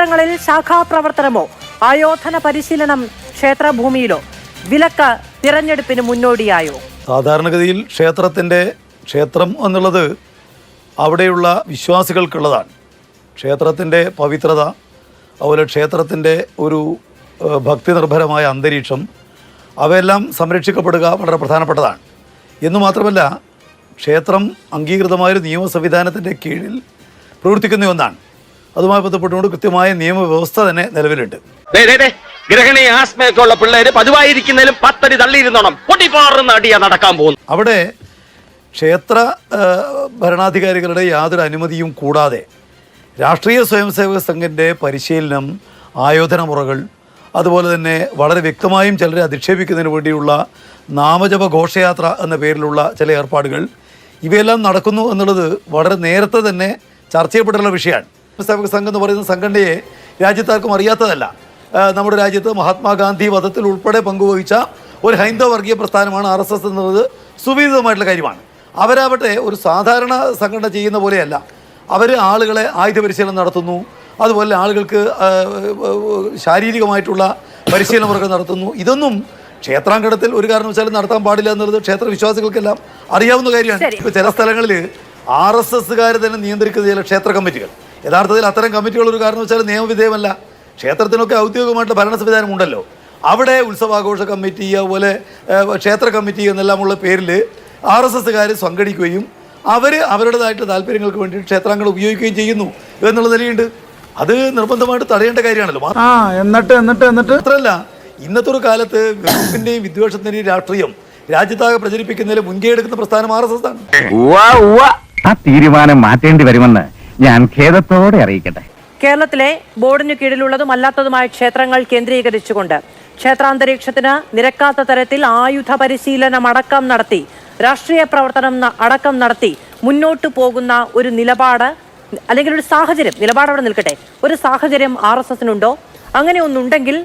ക്ഷേത്രങ്ങളിൽ ശാഖാപ്രവർത്തനമോ ആയോധന പരിശീലനം ക്ഷേത്രഭൂമിയിലോ വിലക്ക് തിരഞ്ഞെടുപ്പിന് മുന്നോടിയായോ? സാധാരണഗതിയിൽ ക്ഷേത്രം എന്നുള്ളത് അവിടെയുള്ള വിശ്വാസികൾക്കുള്ളതാണ്. ക്ഷേത്രത്തിൻ്റെ പവിത്രത, അതുപോലെ ക്ഷേത്രത്തിൻ്റെ ഒരു ഭക്തി നിർഭരമായ അന്തരീക്ഷം, അവയെല്ലാം സംരക്ഷിക്കപ്പെടുക വളരെ പ്രധാനപ്പെട്ടതാണ്. എന്നു മാത്രമല്ല, ക്ഷേത്രം അംഗീകൃതമായൊരു നിയമ സംവിധാനത്തിൻ്റെ കീഴിൽ പ്രവർത്തിക്കുന്ന ഒന്നാണ്. അതുമായി ബന്ധപ്പെട്ടുകൊണ്ട് കൃത്യമായ നിയമവ്യവസ്ഥ തന്നെ നിലവിലുണ്ട്. ഗ്രഹണി ആസ്മയൊക്കെ ഉള്ള പിള്ളേര് പതിവായിരിക്കുന്നതിലും 10 അടി തള്ളിയിരുന്നോണം പൊട്ടിപ്പാറുന്ന അടിയാ നടക്കാൻ പോകുന്നു. അവിടെ ക്ഷേത്ര ഭരണാധികാരികളുടെ യാതൊരു അനുമതിയും കൂടാതെ രാഷ്ട്രീയ സ്വയംസേവക സംഘത്തിൻ്റെ പരിശീലനം, ആയോധന മുറകൾ, അതുപോലെ തന്നെ വളരെ വ്യക്തമായും ചിലരെ അധിക്ഷേപിക്കുന്നതിന് വേണ്ടിയുള്ള നാമജപ ഘോഷയാത്ര എന്ന പേരിലുള്ള ചില ഏർപ്പാടുകൾ, ഇവയെല്ലാം നടക്കുന്നു എന്നുള്ളത് വളരെ നേരത്തെ തന്നെ ചർച്ച ചെയ്യപ്പെട്ടുള്ള വിഷയമാണ്. സേവക സംഘം എന്ന് പറയുന്ന സംഘടനയെ രാജ്യത്താർക്കും അറിയാത്തതല്ല. നമ്മുടെ രാജ്യത്ത് മഹാത്മാഗാന്ധി വധത്തിൽ ഉൾപ്പെടെ പങ്കുവഹിച്ച ഒരു ഹൈന്ദവ വർഗീയ പ്രസ്ഥാനമാണ് RSS എന്നുള്ളത് സുവിദിതമായിട്ടുള്ള കാര്യമാണ്. അവരാവട്ടെ ഒരു സാധാരണ സംഘടന ചെയ്യുന്ന പോലെയല്ല. അവർ ആളുകളെ ആയുധ പരിശീലനം നടത്തുന്നു, അതുപോലെ ആളുകൾക്ക് ശാരീരികമായിട്ടുള്ള പരിശീലന മുറകൾ നടത്തുന്നു. ഇതൊന്നും ക്ഷേത്രാങ്കണത്തിൽ ഒരു കാരണവശാലും നടത്താൻ പാടില്ല എന്നുള്ളത് ക്ഷേത്ര വിശ്വാസികൾക്കെല്ലാം അറിയാവുന്ന കാര്യമാണ്. ഇപ്പോൾ ചില സ്ഥലങ്ങളിൽ RSSകാർ തന്നെ നിയന്ത്രിക്കുന്ന ചില ക്ഷേത്ര കമ്മിറ്റികൾ, യഥാർത്ഥത്തിൽ അത്തരം കമ്മിറ്റികൾ ഒരു കാരണവശാലും നിയമവിധേയമല്ല. ക്ഷേത്രത്തിനൊക്കെ ഔദ്യോഗികമായിട്ടുള്ള ഭരണ സംവിധാനം ഉണ്ടല്ലോ. അവിടെ ഉത്സവാഘോഷ കമ്മിറ്റി, അതുപോലെ ക്ഷേത്ര കമ്മിറ്റി എന്നെല്ലാമുള്ള പേരിൽ RSSകാർ സംഘടിക്കുകയും അവർ അവരുടേതായിട്ട് താല്പര്യങ്ങൾക്ക് വേണ്ടി ക്ഷേത്രാങ്കണം ഉപയോഗിക്കുകയും ചെയ്യുന്നു എന്നുള്ള നിലയുണ്ട്. അത് നിർബന്ധമായിട്ട് തടയേണ്ട കാര്യമാണല്ലോ. മാത്രമല്ല, ഇന്നത്തെ ഒരു കാലത്ത് വെറുപ്പിന്റെയും വിദ്വേഷത്തിന്റെയും രാഷ്ട്രീയം രാജ്യത്താകെ പ്രചരിപ്പിക്കുന്നതിൽ മുൻകൈ എടുക്കുന്ന പ്രസ്ഥാനം RSS ആണ്. ആ തീരുമാനം മാറ്റേണ്ടി വരുമെന്ന് ഞാൻ ഖേദത്തോടെ അറിയിക്കട്ടെ. കേരളത്തിലെ ബോർഡിനു കീഴിലുള്ളതും അല്ലാത്തതുമായ ക്ഷേത്രങ്ങൾ കേന്ദ്രീകരിച്ചുകൊണ്ട് ക്ഷേത്രാന്തരീക്ഷത്തിന് നിരക്കാത്ത തരത്തിൽ ആയുധ പരിശീലനം അടക്കം നടത്തി, രാഷ്ട്രീയ പ്രവർത്തനം അടക്കം നടത്തി മുന്നോട്ട് പോകുന്ന ഒരു നിലപാട് അല്ലെങ്കിൽ ഒരു സാഹചര്യം, നിലപാട് അവിടെ നിൽക്കട്ടെ, ഒരു സാഹചര്യം RSSനുണ്ടോ? അങ്ങനെ ഒന്നുണ്ടെങ്കിൽ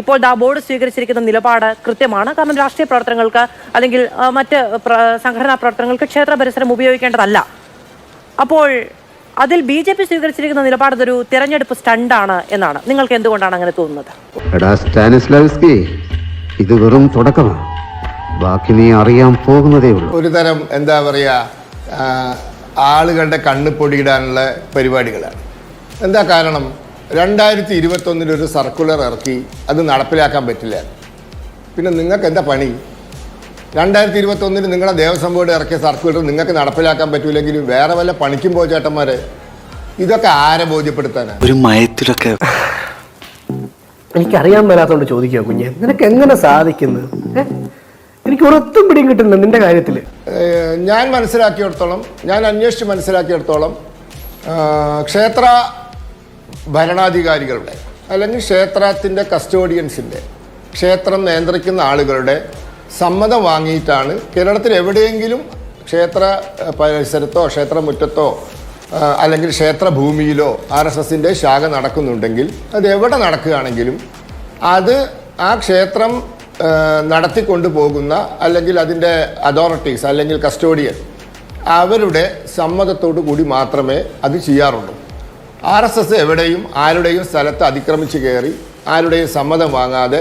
ഇപ്പോൾ ബോർഡ് സ്വീകരിച്ചിരിക്കുന്ന നിലപാട് കൃത്യമാണ്. കാരണം രാഷ്ട്രീയ പ്രവർത്തനങ്ങൾക്ക് അല്ലെങ്കിൽ മറ്റ് സംഘടനാ പ്രവർത്തനങ്ങൾക്ക് ക്ഷേത്ര പരിസരം ഉപയോഗിക്കേണ്ടതല്ല. അപ്പോൾ അതിൽ BJP സ്വീകരിച്ചിരിക്കുന്ന നിലപാട് ഒരു തിരഞ്ഞെടുപ്പ് സ്റ്റണ്ടാണ് എന്നാണ്. നിങ്ങൾക്ക് എന്തുകൊണ്ടാണ് അങ്ങനെ തോന്നുന്നത്? ഇത് വെറും തുടക്കമാണ്, ബാക്കി നീ അറിയാൻ പോകുന്നതേ ഉള്ളൂ. ഒരു തരം എന്താ പറയുക, ആളുകളുടെ കണ്ണ് പൊടിയിടാനുള്ള പരിപാടികളാണ്. എന്താ കാരണം? 2021 ഒരു സർക്കുലർ ഇറക്കി, അത് നടപ്പിലാക്കാൻ പറ്റില്ല. പിന്നെ നിങ്ങൾക്ക് എന്താ പണി? 2021 നിങ്ങളെ ദേവസ്വം ബോർഡ് ഇറക്കിയ സർക്കുലർ നിങ്ങൾക്ക് നടപ്പിലാക്കാൻ പറ്റൂലെങ്കിൽ വേറെ വല്ല പണിക്കും പോ ചേട്ടന്മാരെ. ഇതൊക്കെ ആരെ ബോധ്യപ്പെടുത്താനാണ്? ഒരു മയത്തിലൊക്കെ എനിക്കറിയാൻ മേലാത്തോണ്ട് ചോദിക്കുക കുഞ്ഞെ, നിനക്ക് എങ്ങനെ സാധിക്കുന്നു? എനിക്ക് ഒരൊത്തും പിടിയും കിട്ടുന്നില്ല നിന്റെ കാര്യത്തിൽ. ഞാൻ മനസ്സിലാക്കിയിടത്തോളം, ഞാൻ അന്വേഷിച്ച് മനസ്സിലാക്കിയിടത്തോളം, ക്ഷേത്ര ഭരണാധികാരികളുടെ അല്ലെങ്കിൽ ക്ഷേത്രത്തിൻ്റെ കസ്റ്റോഡിയൻസിൻ്റെ, ക്ഷേത്രം നിയന്ത്രിക്കുന്ന ആളുകളുടെ സമ്മതം വാങ്ങിയിട്ടാണ് കേരളത്തിൽ എവിടെയെങ്കിലും ക്ഷേത്ര പരിസരത്തോ ക്ഷേത്രമുറ്റത്തോ അല്ലെങ്കിൽ ക്ഷേത്രഭൂമിയിലോ RSSൻ്റെ ശാഖ നടക്കുന്നുണ്ടെങ്കിൽ, അത് എവിടെ നടക്കുകയാണെങ്കിലും അത് ആ ക്ഷേത്രം നടത്തിക്കൊണ്ടു പോകുന്ന അല്ലെങ്കിൽ അതിൻ്റെ അതോറിറ്റീസ് അല്ലെങ്കിൽ കസ്റ്റോഡിയൻ അവരുടെ സമ്മതത്തോടു കൂടി മാത്രമേ അത് ചെയ്യാറുള്ളൂ. RSS എവിടെയും ആരുടെയും സ്ഥലത്ത് അതിക്രമിച്ച് കയറി ആരുടെയും സമ്മതം വാങ്ങാതെ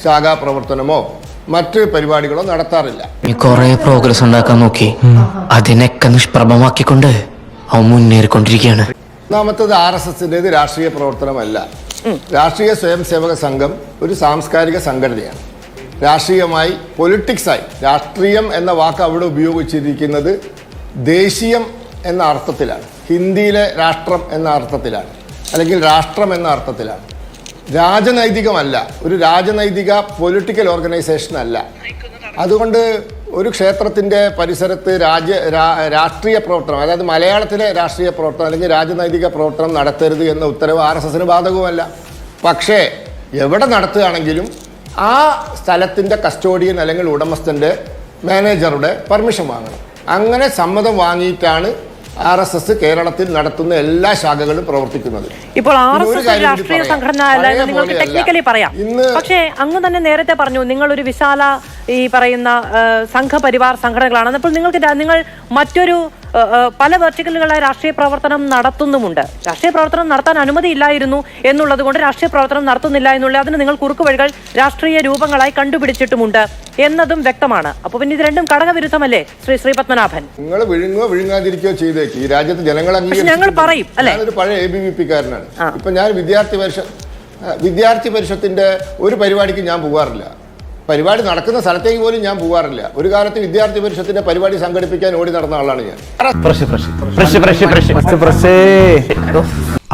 ശാഖാപ്രവർത്തനമോ മറ്റ് പരിപാടികളോ നടത്താറില്ല. കുറെ പ്രോഗ്രസ് ഉണ്ടാക്കാൻ നോക്കി, അതിനൊക്കെ നിഷ്പ്രഭമാക്കിക്കൊണ്ട് അവൻ മുന്നേറിക്കൊണ്ടിരിക്കുകയാണ്. ഒന്നാമത്തത്, RSSൻ്റേത് രാഷ്ട്രീയ പ്രവർത്തനമല്ല. രാഷ്ട്രീയ സ്വയം സേവക സംഘം ഒരു സാംസ്കാരിക സംഘടനയാണ്. രാഷ്ട്രീയമായി, പൊളിറ്റിക്സായി, രാഷ്ട്രീയം എന്ന വാക്ക് അവിടെ ഉപയോഗിച്ചിരിക്കുന്നത് ദേശീയം എന്ന അർത്ഥത്തിലാണ്, ഹിന്ദിയിലെ രാഷ്ട്രം എന്ന അർത്ഥത്തിലാണ്, അല്ലെങ്കിൽ രാഷ്ട്രം എന്ന അർത്ഥത്തിലാണ്. രാജനൈതികമല്ല, ഒരു രാജനൈതിക പൊളിറ്റിക്കൽ ഓർഗനൈസേഷൻ അല്ല. അതുകൊണ്ട് ഒരു ക്ഷേത്രത്തിൻ്റെ പരിസരത്ത് രാഷ്ട്രീയ പ്രവർത്തനം, അതായത് മലയാളത്തിലെ രാഷ്ട്രീയ പ്രവർത്തനം അല്ലെങ്കിൽ രാജനൈതിക പ്രവർത്തനം നടത്തരുത് എന്ന ഉത്തരവ് RSSന് ബാധകവുമല്ല. പക്ഷേ എവിടെ നടത്തുകയാണെങ്കിലും ആ സ്ഥലത്തിൻ്റെ കസ്റ്റോഡിയൻ അല്ലെങ്കിൽ ഉടമസ്ഥൻ്റെ, മാനേജറുടെ പെർമിഷൻ വാങ്ങണം. അങ്ങനെ സമ്മതം വാങ്ങിയിട്ടാണ് RSS കേരളത്തിൽ നടത്തുന്ന എല്ലാ ശാഖകളും പ്രവർത്തിക്കുന്നത്. ഇപ്പോൾ RSS രാഷ്ട്രീയ സംഘടന അല്ല എന്ന് നിങ്ങൾക്ക് ടെക്നിക്കലി പറയാം. പക്ഷേ അങ്ങ് തന്നെ നേരത്തെ പറഞ്ഞു നിങ്ങൾ ഒരു വിശാല ഈ പറയുന്ന സംഘപരിവാർ സംഘടനകളാണ്. അപ്പോൾ നിങ്ങൾ മറ്റൊരു പല വെർട്ടിക്കലുകളായി രാഷ്ട്രീയ പ്രവർത്തനം നടത്തുന്നുമുണ്ട്. രാഷ്ട്രീയ പ്രവർത്തനം നടത്താൻ അനുമതിയില്ലായിരുന്നു എന്നുള്ളത് കൊണ്ട് രാഷ്ട്രീയ പ്രവർത്തനം നടത്തുന്നില്ല എന്നുള്ള അതിന് നിങ്ങൾ കുറുക്കുവഴികൾ രാഷ്ട്രീയ രൂപങ്ങളായി കണ്ടുപിടിച്ചിട്ടുമുണ്ട് എന്നതും വ്യക്തമാണ്. അപ്പൊ പിന്നെ ഇത് രണ്ടും ഘടകവിരുദ്ധമല്ലേ ശ്രീ പത്മനാഭൻ? നിങ്ങൾ വിഴുങ്ങാതിരിക്കുകയോ ചെയ്തേക്ക്. ഈ രാജ്യത്ത് ജനങ്ങൾ ഞങ്ങൾ പറയും അല്ലെ? ഞാനൊരു പഴയ ABVP കാരനാണ്. ഇപ്പൊ ഞാൻ വിദ്യാർത്ഥി പരിഷത്തിന്റെ ഒരു പരിപാടിക്ക് ഞാൻ പോകാറില്ല. പരിപാടി നടക്കുന്ന സ്ഥലത്തേക്ക് പോലും ഞാൻ പോകാറില്ല. ഒരു കാലത്ത് വിദ്യാർത്ഥി പരിഷത്തിന്റെ പരിപാടി സംഘടിപ്പിക്കാൻ ഓടി നടന്ന ആളാണ് ഞാൻ.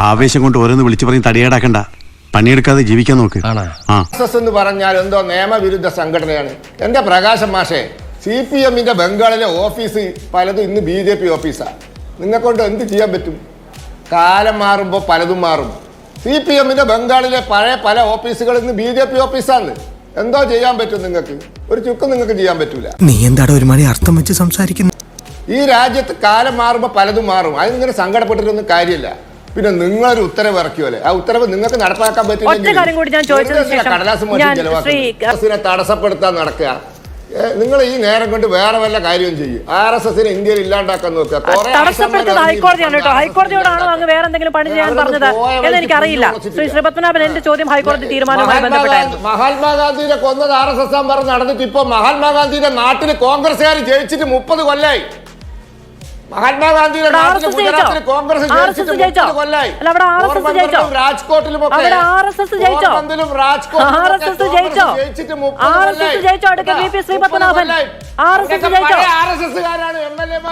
ആവേശം കൊണ്ട് ഓരോന്ന് വിളിച്ചു പറഞ്ഞ് തടിയേടാക്കണ്ട, പണിയെടുക്കാതെ ജീവിക്കാൻ നോക്ക്. RSS എന്ന് പറഞ്ഞാൽ എന്തോ നിയമവിരുദ്ധ സംഘടനയാണ്. എന്റെ പ്രകാശം മാഷേ, CPM-ന്റെ ബംഗാളിലെ ഓഫീസ് പലതും ഇന്ന് BJP ഓഫീസാണ്. നിങ്ങൾക്കൊണ്ട് എന്ത് ചെയ്യാൻ പറ്റും? കാലം മാറുമ്പോൾ പലതും മാറും. CPM-ന്റെ ബംഗാളിലെ പഴയ പല ഓഫീസുകൾ ഇന്ന് BJP ഓഫീസാണ്. എന്തോ ചെയ്യാൻ പറ്റും നിങ്ങൾക്ക്? ഒരു ചുക്കും നിങ്ങൾക്ക് ചെയ്യാൻ പറ്റൂല. നീ എന്താണ് ഒരുമാതിരി അർത്ഥം വെച്ച് സംസാരിക്കുന്നു? ഈ രാജ്യത്ത് കാലം മാറുമ്പോൾ പലതും മാറും. അതിനിങ്ങനെ സങ്കടപ്പെട്ടിട്ടൊന്നും കാര്യമില്ല. പിന്നെ നിങ്ങളൊരു ഉത്തരവ് ഇറക്കിയോലെ, ആ ഉത്തരവ് നിങ്ങൾക്ക് നടപ്പാക്കാൻ പറ്റില്ല. കടലാസ് തടസ്സപ്പെടുത്താൻ നടക്കുക. നിങ്ങൾ ഈ നേരം കൊണ്ട് വേറെ വല്ല കാര്യവും ചെയ്യും. RSS-നെ ഇന്ത്യയിൽ ഇല്ലാണ്ടാക്കാൻ നോക്കുക. തടസ്സപ്പെടുത്തത് ഹൈക്കോടതിയാണ് കേട്ടോ. ഹൈക്കോടതിയോടാണോ അങ്ങ് വേറെ എന്തെങ്കിലും പണി ചെയ്യാൻ പറഞ്ഞത് എന്ന് എനിക്കറിയില്ല. ശ്രീ പത്മനാഭൻ, എന്റെ ചോദ്യം ഹൈക്കോടതി തീരുമാനവുമായി ബന്ധപ്പെട്ടായിരുന്നു. മഹാത്മാഗാന്ധിയെ കൊന്നത് RSS പറഞ്ഞ് നടന്നിട്ട് ഇപ്പൊ മഹാത്മാഗാന്ധിയുടെ നാട്ടിൽ കോൺഗ്രസ്സുകാർ ജയിച്ചിട്ട് 30 കൊല്ലായി. മഹാത്മാഗാന്ധിയുടെ നാട്ടിൽ ഗുജറാത്തിൽ കോൺഗ്രസ് ജയിച്ചിട്ട് 30 കൊല്ലായി. രാജ്കോട്ടിലും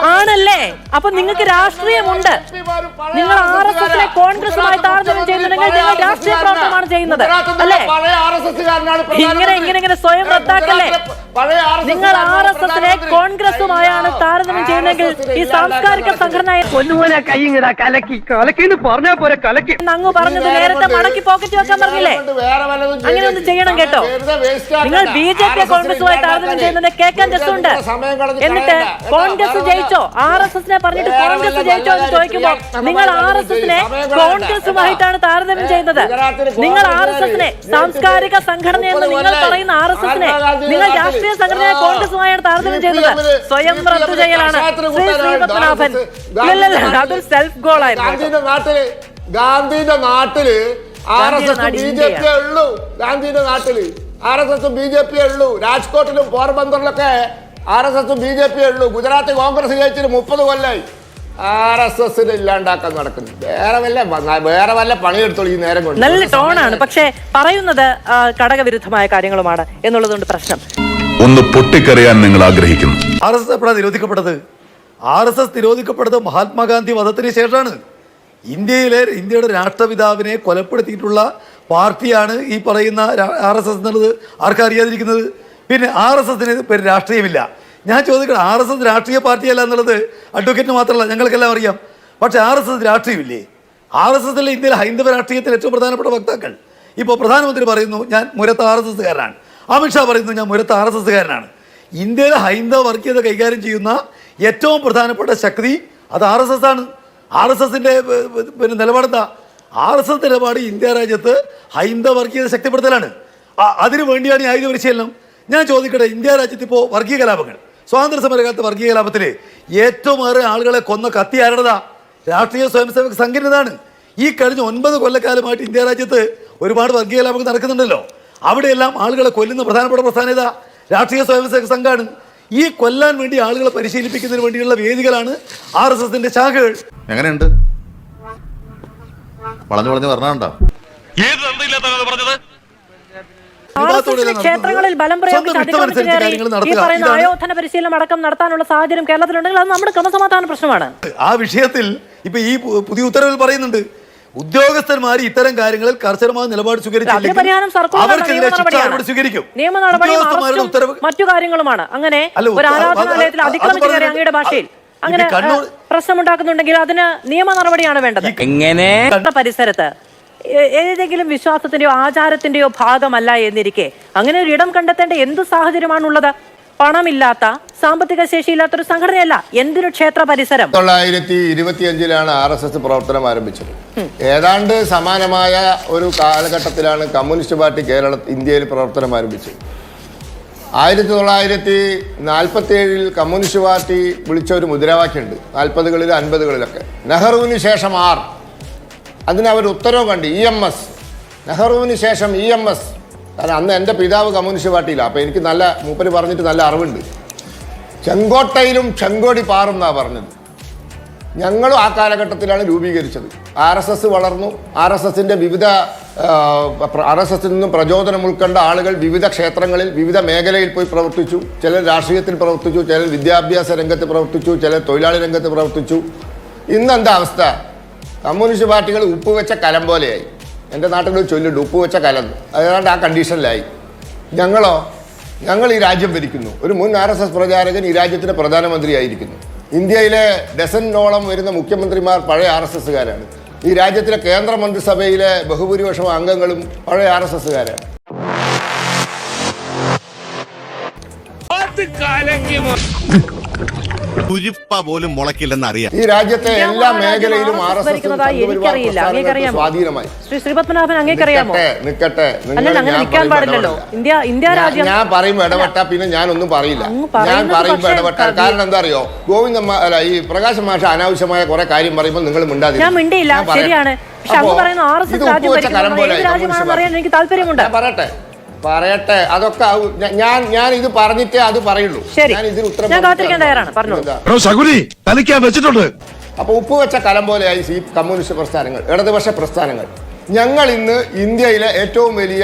ആണല്ലേ? അപ്പൊ നിങ്ങൾക്ക് രാഷ്ട്രീയമുണ്ട്. നിങ്ങൾ RSS-നെ കോൺഗ്രസുമായി താരതമ്യം ചെയ്യുന്നുണ്ടെങ്കിൽ നിങ്ങൾ രാഷ്ട്രീയ പ്രവർത്തനമാണ് ചെയ്യുന്നത് അല്ലേ? ഇങ്ങനെ സ്വയം റദ്ദാക്കല്ലേ? നിങ്ങൾ RSS-നെ കോൺഗ്രസുമായാണ് താരതമ്യം ചെയ്യുന്നതെങ്കിൽ ഈ സാംസ്കാരിക സംഘടന അങ്ങ് പറഞ്ഞത് നേരത്തെ മടക്കി പോക്കറ്റ് വെക്കാൻ പറഞ്ഞില്ലേ? അങ്ങനെ ഒന്ന് ചെയ്യണം കേട്ടോ. നിങ്ങൾ BJP കോൺഗ്രസുമായി താരതമ്യം ചെയ്യുന്നത് കേൾക്കാൻ രസമുണ്ട്. എന്നിട്ട് കോൺഗ്രസ് ജയിച്ചോ, RSS-നെ പറഞ്ഞിട്ട് കോൺഗ്രസ് ജയിച്ചോ എന്ന് ചോദിക്കുമ്പോ നിങ്ങൾ RSS-നെ കോൺഗ്രസുമായിട്ടാണ് താരതമ്യം ചെയ്യുന്നത്. നിങ്ങൾ RSS-നെ സാംസ്കാരിക സംഘടന എന്ന് നിങ്ങൾ പറയുന്ന RSS-നെ നിങ്ങൾ രാഷ്ട്രീയ സംഘടനയെ കോൺഗ്രസുമായാണ് താരതമ്യം ചെയ്യുന്നത്. സ്വയം റദ്ദു ചെയ്യലാണ് ശ്രീ പത്മനാഭൻ. അതൊരു സെൽഫ് ഗോൾ ആയിരുന്നു. ഗാന്ധിയുടെ നാട്ടില് RSS BJP ഉള്ളൂ. ഗാന്ധിയുടെ നാട്ടില് RSS BJP ഉള്ളൂ. രാജ്കോട്ടിലും പോർബന്തറിലൊക്കെ RSS BJP ഉള്ളൂ. ഗുജറാത്ത് കോൺഗ്രസ് ജയിച്ചിട്ട് 30 കൊല്ലായി. RSS-നെ ഇല്ലാണ്ടാക്കാൻ നടക്കുന്നു. വേറെ വല്ല പണിയെടുത്തോളൂ ഈ നേരം കൊണ്ട്. നല്ല ടോണാണ്, പക്ഷെ പറയുന്നത് ഘടകവിരുദ്ധമായ കാര്യങ്ങളുമാണ് എന്നുള്ളതുകൊണ്ട് പ്രശ്നം. ഒന്ന് പൊട്ടിക്കറിയാൻ നിങ്ങൾ ആഗ്രഹിക്കുന്നു. RSS എപ്പോഴാണ് നിരോധിക്കപ്പെട്ടത്? RSS നിരോധിക്കപ്പെട്ടത് മഹാത്മാഗാന്ധി വധത്തിന് ശേഷമാണ്. ഇന്ത്യയുടെ രാഷ്ട്രപിതാവിനെ കൊലപ്പെടുത്തിയിട്ടുള്ള പാർട്ടിയാണ് ഈ പറയുന്ന RSS എന്നുള്ളത് ആർക്കറിയാതിരിക്കുന്നത്? പിന്നെ RSS-ന് പേര് രാഷ്ട്രീയമില്ല. ഞാൻ ചോദിക്കട്ടെ, RSS രാഷ്ട്രീയ പാർട്ടിയല്ല എന്നുള്ളത് അഡ്വക്കേറ്റിന് മാത്രമല്ല, ഞങ്ങൾക്കെല്ലാം അറിയാം. പക്ഷേ RSS രാഷ്ട്രീയമില്ലേ? RSS-ലെ ഇന്ത്യയിലെ ഹൈന്ദവ രാഷ്ട്രീയത്തിൽ ഏറ്റവും പ്രധാനപ്പെട്ട വക്താക്കൾ. ഇപ്പോൾ പ്രധാനമന്ത്രി പറയുന്നു ഞാൻ മുരത്ത് RSS-കാരനാണ്. അമിത്ഷാ പറയുന്നു ഞാൻ മുരത്ത് RSS-കാരനാണ്. ഇന്ത്യയിലെ ഹൈന്ദവ വർഗീയത കൈകാര്യം ചെയ്യുന്ന ഏറ്റവും പ്രധാനപ്പെട്ട ശക്തി അത് RSS ആണ്. RSS-ന്റെ പിന്നെ നിലപാടെന്താ? RSS നിലപാട് ഇന്ത്യ രാജ്യത്ത് ഹൈന്ദവ വർഗീയത ശക്തിപ്പെടുത്തലാണ്. അതിനു വേണ്ടിയാണ് ഈ ആയുധ പരിശീലനം. ഞാൻ ചോദിക്കട്ടെ, ഇന്ത്യ രാജ്യത്ത് ഇപ്പോൾ വർഗീയ കലാപങ്ങൾ, സ്വാതന്ത്ര്യ സമരകാലത്ത് വർഗീയ കലാപത്തിൽ ഏറ്റവും ഏറെ ആളുകളെ കൊന്ന കത്തി ആരുടേതാ? രാഷ്ട്രീയ സ്വയംസേവക സംഘടനയാണ്. ഈ കഴിഞ്ഞ 9 കൊല്ലക്കാലമായിട്ട് ഇന്ത്യ രാജ്യത്ത് ഒരുപാട് വർഗീയ കലാപങ്ങൾ നടക്കുന്നുണ്ടല്ലോ. അവിടെയെല്ലാം ആളുകളെ കൊല്ലുന്ന പ്രധാനപ്പെട്ട പ്രസ്ഥാനത രാഷ്ട്രീയ സ്വയംസേവക സംഘമാണ്. ഈ കൊല്ലാൻ വേണ്ടി ആളുകളെ പരിശീലിപ്പിക്കുന്നതിന് വേണ്ടിയുള്ള വേദികളാണ് RSS-ന്റെ ശാഖകൾ. എങ്ങനെയുണ്ട്? വളഞ്ഞു പറഞ്ഞോ? ക്ഷേത്രങ്ങളിൽ ബലം പ്രയോഗിച്ച് ഈ പറയുന്ന ആയോധന പരിശീലനം അടക്കം നടത്താനുള്ള സാഹചര്യം കേരളത്തിലുണ്ടെങ്കിൽ അത് നമ്മുടെ ക്രമസമാധാന പ്രശ്നമാണ്. ആ വിഷയത്തിൽ ഇപ്പൊ ഈ പുതിയ ഉത്തരവിൽ പറയുന്നുണ്ട്, ഉദ്യോഗസ്ഥന്മാർ ഇത്തരം കാര്യങ്ങളിൽ കർശനമായ നിലപാട് സ്വീകരിക്കും. നിയമ നടപടിയും മറ്റു കാര്യങ്ങളുമാണ്. അങ്ങനെ ഒരു ആരാധനാലയത്തിൽ അതിക്രമിച്ചു കയറി അങ്ങയുടെ ഭാഷയിൽ അങ്ങനെ പ്രശ്നമുണ്ടാക്കുന്നുണ്ടെങ്കിൽ അതിന് നിയമ നടപടിയാണ് വേണ്ടത്. എങ്ങനെ പരിസരത്ത് ഏതെങ്കിലും വിശ്വാസത്തിന്റെയോ ആചാരത്തിന്റെയോ ഭാഗമല്ല എന്നിരിക്കെ അങ്ങനെ ഒരു ഇടം കണ്ടെത്തേണ്ട എന്ത് സാഹചര്യമാണുള്ളത്? പണമില്ലാത്ത, സാമ്പത്തിക ശേഷിയില്ലാത്തൊരു സംഘടനയല്ല. എന്തിനു ക്ഷേത്ര പരിസരം? 1925-ലാണ് RSS പ്രവർത്തനം ആരംഭിച്ചത്. ഏതാണ്ട് സമാനമായ ഒരു കാലഘട്ടത്തിലാണ് കമ്മ്യൂണിസ്റ്റ് പാർട്ടി ഇന്ത്യയിൽ പ്രവർത്തനം ആരംഭിച്ചത്. 1947 കമ്മ്യൂണിസ്റ്റ് പാർട്ടി വിളിച്ച ഒരു മുദ്രാവാക്യമുണ്ട്, 40കളിലും 50കളിലൊക്കെ, നെഹ്റുവിന് ശേഷം ആർ. അതിനവർ ഉത്തരവ് കണ്ട് EMS, നെഹ്റുവിന് ശേഷം EMS. കാരണം അന്ന് എൻ്റെ പിതാവ് കമ്മ്യൂണിസ്റ്റ് പാർട്ടിയിലാണ്, അപ്പോൾ എനിക്ക് നല്ല മൂപ്പര് പറഞ്ഞിട്ട് നല്ല അറിവുണ്ട്. ചെങ്കോട്ടയിലും ചെങ്കോടി പാറും എന്നാണ് പറഞ്ഞത്. ഞങ്ങളും ആ കാലഘട്ടത്തിലാണ് രൂപീകരിച്ചത്. RSS വളർന്നു. RSSൽ നിന്നും പ്രചോദനം ഉൾക്കൊണ്ട ആളുകൾ വിവിധ ക്ഷേത്രങ്ങളിൽ വിവിധ മേഖലയിൽ പോയി പ്രവർത്തിച്ചു. ചിലർ രാഷ്ട്രീയത്തിൽ പ്രവർത്തിച്ചു, ചിലർ വിദ്യാഭ്യാസ രംഗത്ത് പ്രവർത്തിച്ചു, ചിലർ തൊഴിലാളി രംഗത്ത് പ്രവർത്തിച്ചു. ഇന്നെന്താ അവസ്ഥ? കമ്മ്യൂണിസ്റ്റ് പാർട്ടികൾ ഉപ്പുവെച്ച കലം പോലെയായി. എൻ്റെ നാട്ടിൽ ചൊല്ലുണ്ട്, ഉപ്പുവെച്ച കലം. ഏതാണ്ട് ആ കണ്ടീഷനിലായി. ഞങ്ങൾ ഈ രാജ്യം ഭരിക്കുന്നു. ഒരു മുൻ RSS പ്രചാരകൻ ഈ രാജ്യത്തിൻ്റെ പ്രധാനമന്ത്രിയായിരിക്കുന്നു. ഇന്ത്യയിലെ ഡസനോളം വരുന്ന മുഖ്യമന്ത്രിമാർ പഴയ RSSകാരാണ്. ഈ രാജ്യത്തിലെ കേന്ദ്ര മന്ത്രിസഭയിലെ ബഹുഭൂരിപക്ഷം അംഗങ്ങളും പഴയ RSSകാരാണ്. പോലും മുളക്കില്ലെന്ന് അറിയാം. ഈ രാജ്യത്തെ എല്ലാ മേഖലയിലും സ്വാധീനമായി. ഞാൻ പറയുമ്പോ ഇടപെട്ടാ പിന്നെ ഞാനൊന്നും പറയില്ല. ഞാൻ പറയുമ്പോ ഇടപെട്ടാൽ കാരണം എന്താ അറിയോ, ഈ പ്രകാശ് മാഷ അനാവശ്യമായ കുറെ കാര്യം പറയുമ്പോൾ നിങ്ങൾ മിണ്ടാതില്ല. പറയട്ടെ, അതൊക്കെ ഞാൻ ഇത് പറഞ്ഞിട്ടേ അത് പറയുള്ളൂ. ഞാൻ ഇതിന് ഉത്തരം. അപ്പൊ ഉപ്പുവെച്ച കലം പോലെയായി ഈ കമ്മ്യൂണിസ്റ്റ് പ്രസ്ഥാനങ്ങൾ, ഇടതുപക്ഷ പ്രസ്ഥാനങ്ങൾ. ഞങ്ങൾ ഇന്ന് ഇന്ത്യയിലെ ഏറ്റവും വലിയ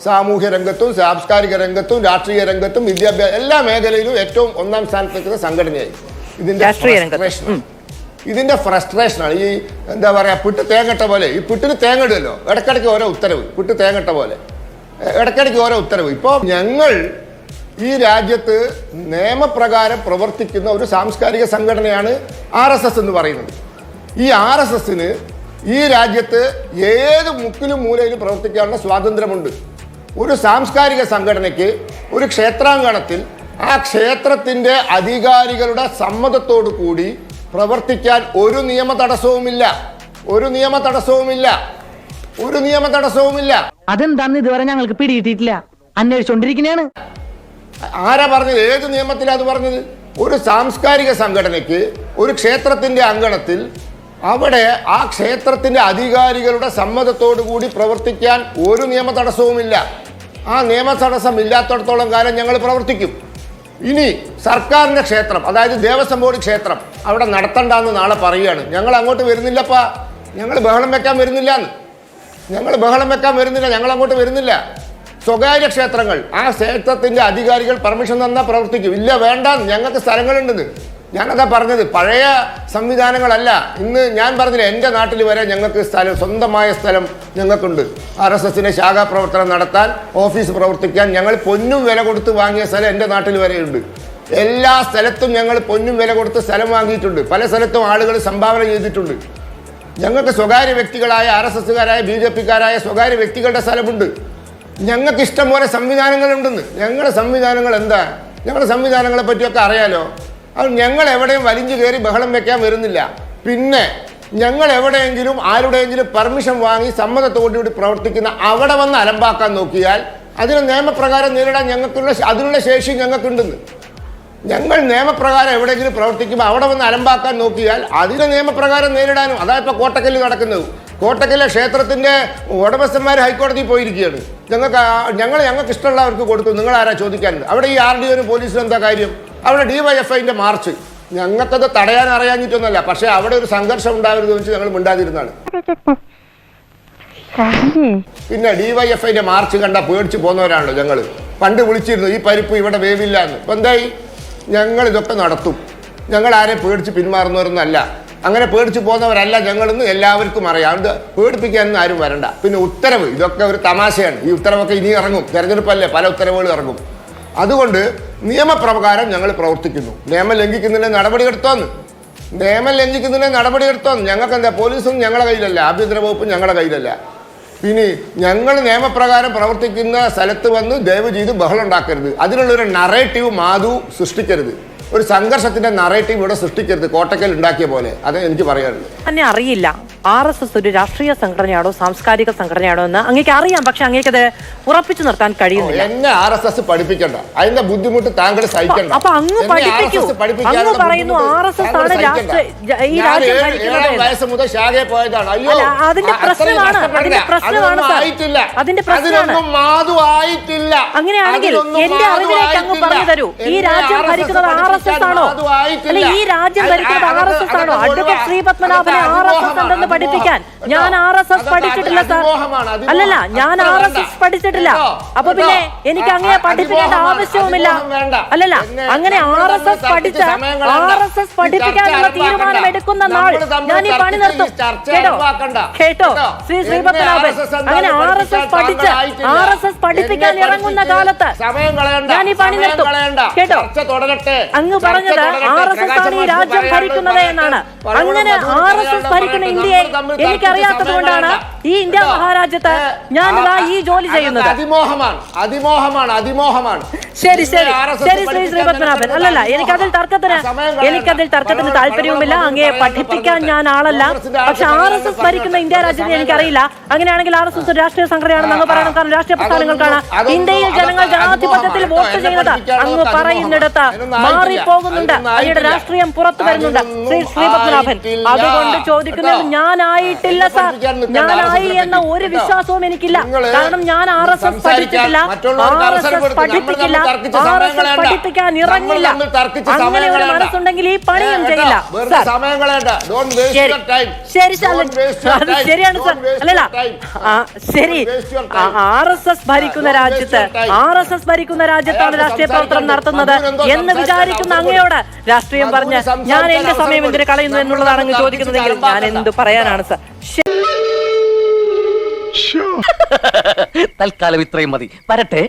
സാമൂഹ്യ രംഗത്തും സാംസ്കാരിക രംഗത്തും രാഷ്ട്രീയ രംഗത്തും വിദ്യാഭ്യാസ എല്ലാ മേഖലയിലും ഏറ്റവും ഒന്നാം സ്ഥാനത്ത് നിൽക്കുന്ന സംഘടനയായി. ഇതിന്റെ ഫ്രസ്ട്രേഷനാണ്. ഈ എന്താ പറയാ, പുട്ട് തേങ്ങട്ട പോലെ. ഈ പുട്ടിന് തേങ്ങടുമല്ലോ, ഇടയ്ക്കിടയ്ക്ക് ഓരോ ഉത്തരവ്. പുട്ട് തേങ്ങട്ട പോലെ ഇടയ്ക്കിടയ്ക്ക് ഓരോ ഉത്തരവ്. ഇപ്പോൾ ഞങ്ങൾ ഈ രാജ്യത്ത് നിയമപ്രകാരം പ്രവർത്തിക്കുന്ന ഒരു സാംസ്കാരിക സംഘടനയാണ് RSS എന്ന് പറയുന്നത്. ഈ RSSന് ഈ രാജ്യത്ത് ഏത് മുക്കിലും മൂലയിലും പ്രവർത്തിക്കാനുള്ള സ്വാതന്ത്ര്യമുണ്ട്. ഒരു സാംസ്കാരിക സംഘടനയ്ക്ക് ഒരു ക്ഷേത്രാങ്കണത്തിൽ ആ ക്ഷേത്രത്തിൻ്റെ അധികാരികളുടെ സമ്മതത്തോടു കൂടി പ്രവർത്തിക്കാൻ ഒരു നിയമ തടസ്സവുമില്ല. അതെന്താന്ന് ഇതുവരെ ഞങ്ങൾക്ക് പിടികിട്ടിയിട്ടില്ല. അന്വേഷിച്ചോണ്ടിരിക്കുന്നതാണ്. ആരാ പറഞ്ഞത്? ഏത് നിയമത്തിലാണ് അത് പറഞ്ഞത്? ഒരു സാംസ്കാരിക സംഘടനയ്ക്ക് ഒരു ക്ഷേത്രത്തിന്റെ അങ്കണത്തിൽ അവിടെ ആ ക്ഷേത്രത്തിന്റെ അധികാരികളുടെ സമ്മതത്തോടു കൂടി പ്രവർത്തിക്കാൻ ഒരു നിയമ തടസ്സവുമില്ല. ആ നിയമ തടസ്സം ഇല്ലാത്തടത്തോളം കാലം ഞങ്ങൾ പ്രവർത്തിക്കും. ഇനി സർക്കാരിന്റെ ക്ഷേത്രം, അതായത് ദേവസ്വം ബോർഡ് ക്ഷേത്രം അവിടെ നടത്തണ്ടെന്ന് നാളെ പറയുകയാണ്. ഞങ്ങൾ അങ്ങോട്ട് വരുന്നില്ലപ്പാ, ഞങ്ങൾ ബഹളം വെക്കാൻ വരുന്നില്ല, ഞങ്ങൾ അങ്ങോട്ട് വരുന്നില്ല. സ്വകാര്യ ക്ഷേത്രങ്ങൾ, ആ ക്ഷേത്രത്തിന്റെ അധികാരികൾ പെർമിഷൻ തന്നാൽ പ്രവർത്തിക്കും. ഇല്ല, വേണ്ട, ഞങ്ങൾക്ക് സ്ഥലങ്ങളുണ്ടെന്ന്. ഞാനതാ പറഞ്ഞത്, പഴയ സംവിധാനങ്ങളല്ല. ഇന്ന് ഞാൻ പറഞ്ഞില്ല, എൻ്റെ നാട്ടിൽ വരെ ഞങ്ങൾക്ക് സ്ഥലം, സ്വന്തമായ സ്ഥലം ഞങ്ങൾക്കുണ്ട്. RSSന്റെ ശാഖാപ്രവർത്തനം നടത്താൻ, ഓഫീസ് പ്രവർത്തിക്കാൻ ഞങ്ങൾ പൊന്നും വില കൊടുത്ത് വാങ്ങിയ സ്ഥലം എൻ്റെ നാട്ടിൽ വരെയുണ്ട്. എല്ലാ സ്ഥലത്തും ഞങ്ങൾ പൊന്നും വില കൊടുത്ത് സ്ഥലം വാങ്ങിയിട്ടുണ്ട്. പല സ്ഥലത്തും ആളുകൾ സംഭാവന ചെയ്തിട്ടുണ്ട്. ഞങ്ങൾക്ക് സ്വകാര്യ വ്യക്തികളായ RSSകാരായ BJPക്കാരായ സ്വകാര്യ വ്യക്തികളുടെ സ്ഥലമുണ്ട്. ഞങ്ങൾക്ക് ഇഷ്ടംപോലെ സംവിധാനങ്ങളുണ്ടെന്ന്. ഞങ്ങളുടെ സംവിധാനങ്ങൾ എന്താ? ഞങ്ങളുടെ സംവിധാനങ്ങളെ പറ്റിയൊക്കെ അറിയാലോ. അത് ഞങ്ങൾ എവിടെയും വലിഞ്ഞു കയറി ബഹളം വെക്കാൻ വരുന്നില്ല. പിന്നെ ഞങ്ങൾ എവിടെയെങ്കിലും ആരുടെയെങ്കിലും പെർമിഷൻ വാങ്ങി സമ്മതത്തോടുകൂടി പ്രവർത്തിക്കുന്ന അവിടെ വന്ന് അലമ്പാക്കാൻ നോക്കിയാൽ അതിന് നിയമപ്രകാരം നേരിടാൻ അതിനുള്ള ശേഷി ഞങ്ങൾക്കുണ്ടെന്ന്. ഞങ്ങൾ നിയമപ്രകാരം എവിടെയെങ്കിലും പ്രവർത്തിക്കുമ്പോൾ അവിടെ വന്ന് അലമ്പാക്കാൻ നോക്കിയാൽ അതിന് നിയമപ്രകാരം നേരിടാനും. അതാ ഇപ്പോൾ കോട്ടക്കല്ല് നടക്കുന്നത്. കോട്ടക്കല്ലെ ക്ഷേത്രത്തിന്റെ ഉടമസ്ഥന്മാർ ഹൈക്കോടതിയിൽ പോയിരിക്കുകയാണ്. ഞങ്ങൾക്ക് ഇഷ്ടമുള്ളവർക്ക് കൊടുത്തു, നിങ്ങൾ ആരാ ചോദിക്കാൻ? അവിടെ ഈ RDOനും പോലീസിനും എന്താ കാര്യം? അവിടെ DYFIന്റെ മാർച്ച്. ഞങ്ങൾക്കത് തടയാൻ അറിയാഞ്ഞിട്ടൊന്നുമല്ല, പക്ഷെ അവിടെ ഒരു സംഘർഷം ഉണ്ടാവരുത് വെച്ച് ഞങ്ങൾ മിണ്ടാതിരുന്നാണ്. പിന്നെ DYFIന്റെ മാർച്ച് കണ്ട പേടിച്ച് പോകുന്നവരാണല്ലോ ഞങ്ങൾ. പണ്ട് വിളിച്ചിരുന്നു, ഈ പരിപ്പ് ഇവിടെ വേവില്ല എന്ന്. ഇപ്പം എന്തായി? ഞങ്ങൾ ഇതൊക്കെ നടത്തും. ഞങ്ങൾ ആരെയും പേടിച്ച് പിന്മാറുന്നവരൊന്നുമല്ല. അങ്ങനെ പേടിച്ച് പോകുന്നവരല്ല ഞങ്ങളെന്ന് എല്ലാവർക്കും അറിയാം. അത് പേടിപ്പിക്കാനൊന്നും ആരും വരണ്ട. പിന്നെ ഉത്തരവ്, ഇതൊക്കെ ഒരു തമാശയാണ്. ഈ ഉത്തരവൊക്കെ ഇനി ഇറങ്ങും. തെരഞ്ഞെടുപ്പല്ലേ, പല ഉത്തരവുകളും ഇറങ്ങും. അതുകൊണ്ട് നിയമപ്രകാരം ഞങ്ങൾ പ്രവർത്തിക്കുന്നു. നിയമം ലംഘിക്കുന്നതിന് നടപടിയെടുത്തോന്ന്. ഞങ്ങൾക്ക് എന്താ? പോലീസും ഞങ്ങളുടെ കയ്യിലല്ല, ആഭ്യന്തര വകുപ്പും ഞങ്ങളുടെ കയ്യിലല്ല. ഇനി ഞങ്ങൾ നിയമപ്രകാരം പ്രവർത്തിക്കുന്ന സ്ഥലത്ത് വന്ന് ദയവ് ചെയ്ത് ബഹളം ഉണ്ടാക്കരുത്. അതിനുള്ളൊരു നറേറ്റീവ് മാധു സൃഷ്ടിക്കരുത്. ഒരു സംഘർഷത്തിന്റെ നറേറ്റീവ് ഇവിടെ സൃഷ്ടിക്കരുത്, കോട്ടക്കൽ ഉണ്ടാക്കിയ പോലെ. അത് എനിക്ക് പറയാനുള്ളത്. തന്നെ അറിയില്ല RSS ഒരു രാഷ്ട്രീയ സംഘടനയാണോ സാംസ്കാരിക സംഘടനയാണോ എന്ന് അങ്ങേക്ക് അറിയാം, പക്ഷെ അങ്ങേക്കത് ഉറപ്പിച്ചു നിർത്താൻ കഴിയുന്നില്ല. എന്നെ RSS പഠിപ്പിക്കണ്ട, അതിന്റെ ബുദ്ധിമുട്ട് താങ്കൾ സഹിക്കണ്ട. അപ്പൊ അങ്ങ് പഠിപ്പിക്കൂ. അങ്ങ് പറയുന്നു RSS ആണ് ഈ രാജ്യം ഭരിക്കുന്നത്. വയസ്സ് മുതൽ ശാഖയെ പോയതാണ്. അയ്യോ, അതിന്റെ പ്രശ്നമാണ് അതിന്റെ പ്രശ്നമാണ്. അങ്ങനെയാണെങ്കിൽ എന്റെ അറിവിലേക്ക് അങ്ങ് പറഞ്ഞു തരൂ, ഈ രാജ്യം ഭരിക്കുന്നത് RSS ആണോ? അല്ലെ, ഈ രാജ്യം ഭരിക്കുന്നത് RSS ആണോ? അഡ്വക്കേറ്റ് ശ്രീ പത്മനാഭനെ RSS ഉണ്ടെന്ന് പഠിപ്പിക്കാൻ ഞാൻ RSS പഠിച്ചിട്ടില്ല സാർ. അല്ലല്ല, ഞാൻ RSS പഠിച്ചിട്ടില്ല. അപ്പൊ പിന്നെ എനിക്ക് അങ്ങനെ പഠിപ്പിക്കേണ്ട ആവശ്യവുമില്ല. അല്ലല്ല, അങ്ങനെ RSS പഠിപ്പിക്കാനുള്ള തീരുമാനം എടുക്കുന്ന നാൾ ഞാൻ ഈ പണി നിർത്തും. കേട്ടോ ശ്രീ പത്മനാഭൻ, അങ്ങനെ RSS പഠിപ്പിക്കാൻ ഇറങ്ങുന്ന കാലത്ത് ഞാൻ ഈ പണി നിർത്തും. കേട്ടോ, അങ്ങ് പറഞ്ഞത് RSS ആണ് ഈ രാജ്യം ഭരിക്കുന്നത് എന്നാണ്. അങ്ങനെ RSS ഭരിക്കുന്ന ഇന്ത്യയെ എനിക്കറിയാത്തത് കൊണ്ടാണ് ഈ ഇന്ത്യ മഹാരാജ്യത്ത് ഞാനിതാ ഈ ജോലി ചെയ്യുന്നത്. ശരി ശരി ശരി ശ്രീ പത്മനാഭൻ, അല്ലല്ല, എനിക്കതിൽ തർക്കത്തിന് താല്പര്യവുമില്ല. അങ്ങയെ പഠിപ്പിക്കാൻ ഞാൻ ആളല്ല. പക്ഷെ RSS ഭരിക്കുന്ന ഇന്ത്യ രാജ്യത്തെ എനിക്കറിയില്ല. അങ്ങനെയാണെങ്കിൽ RSS ഒരു രാഷ്ട്രീയ സംഘടനയാണെന്ന് അങ്ങ് പറയണം. കാരണം രാഷ്ട്രീയ പ്രസ്ഥാനങ്ങൾക്കാണ് ഇന്ത്യയിൽ ജനങ്ങൾ ജനാധിപത്യത്തിൽ വോട്ട് ചെയ്യുന്നത്. അങ്ങ് പറയുന്നിടത്ത് മാറിപ്പോകുന്നുണ്ട്, അങ്ങയുടെ രാഷ്ട്രീയം പുറത്തു വരുന്നുണ്ട് ശ്രീ പത്മനാഭൻ. അതുകൊണ്ട് ചോദിക്കുന്നത്, ഞാനായിട്ടില്ല സാർ, ഞാനായി എന്ന ഒരു വിശ്വാസവും എനിക്കില്ല. കാരണം ഞാൻ RSS പഠിച്ചിട്ടില്ല, RSS പഠിപ്പിക്കില്ല, RSS പഠിപ്പിക്കാൻ ഇറങ്ങില്ല. അങ്ങനെ ഒരു മനസ്സുണ്ടെങ്കിൽ ഈ പണിയും ചെയ്യില്ല. ശരി അത് ശരിയാണ് സാർ. അല്ലല്ല, ശരി, RSS ഭരിക്കുന്ന രാജ്യത്താണ് രാഷ്ട്രീയ പ്രവർത്തനം നടത്തുന്നത് എന്ന് വിചാരിക്കുന്ന അങ്ങയോട് രാഷ്ട്രീയം പറഞ്ഞ് ഞാൻ എന്റെ സമയം എന്തിനു കളയുന്നു എന്നുള്ളതാണ് അങ്ങ് ചോദിക്കുന്നതെങ്കിൽ ഞാൻ എന്ത് പറയാനാണ് സാർ. തൽക്കാലം ഇത്രയും മതി, വരട്ടെ.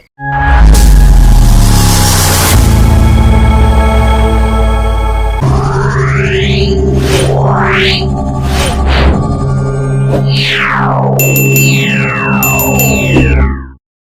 Yeah.